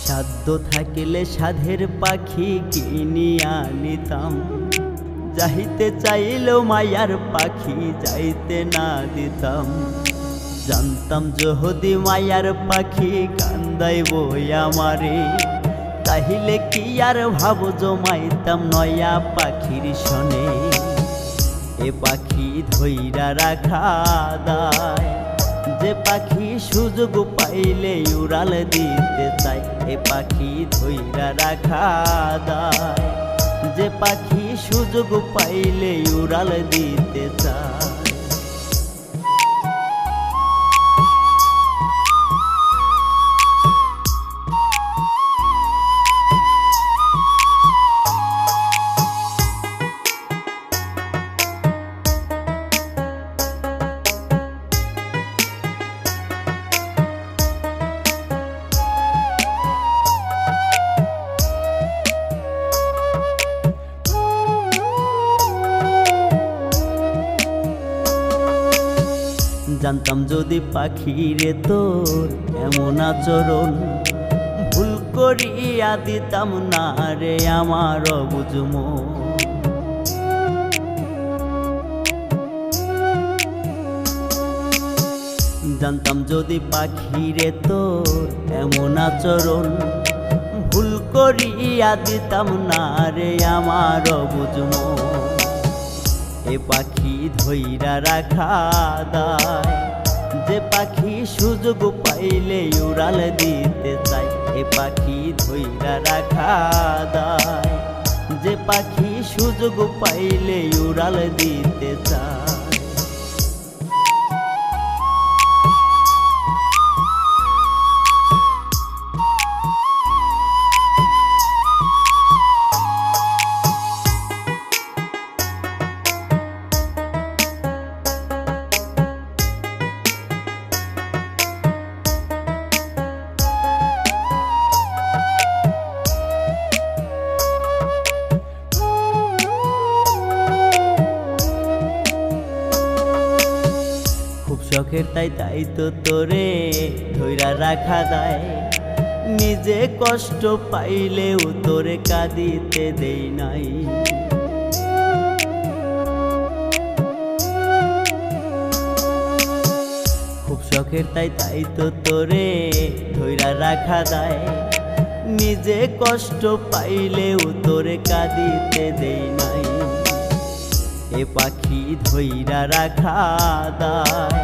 সাধ্য থাকিলে সাধের পাখি কিনিয়া নিতাম, যাইতে চাইলেও মায়ার পাখি যাইতে না দিতাম। জানতাম যদি মায়ার পাখি কান্দাইব আমারে, তাহিলে কি আর ভাব জমাইতাম নয়া পাখির শনে। এ পাখি ধইরা রাখা দায়, যে পাখি সুযোগ পাইলে উড়াল দিতে চায়। এ পাখি ধইরা রাখা দায়, যে পাখি সুযোগ পাইলে উড়াল দিতে চায়। জানতাম যদি পাখিরে তোর এমন আচরণ, ভুল করিয়া দিতাম না রে আমার অবুঝ মন। জানতাম যদি পাখিরে তোর এমন আচরণ, ভুল করিয়া দিতাম না রে আমার অবুঝ মন। এ পাখি ধইরা রাখা দায়, যে পাখি সুযোগ পাইলে উড়াল দিতে চায়। এ পাখি ধইরা রাখা দায়, যে পাখি সুযোগ পাইলে উড়াল দিতে চায়। শখের তাই তো তোরে ধইরা রাখা দায়, নিজে কষ্ট পাইলেও তোরে কাঁদিতে দেই নাই। খুব শখের তাই তো তোরে ধইরা রাখা দায়, নিজে কষ্ট পাইলেও তোরে কাঁদিতে দেই নাই। এ পাখি ধইরা রাখা দায়,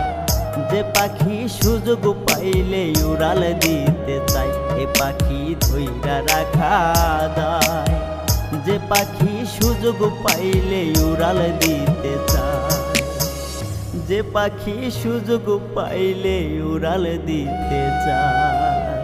যে পাখি সুযোগ পাইলে উড়াল দিতে চায়। এ পাখি ধইরা রাখা দায়, যে পাখি সুযোগ পাইলে উড়াল দিতে চায়। যে পাখি সুযোগ পাইলে উড়াল দিতে চায়।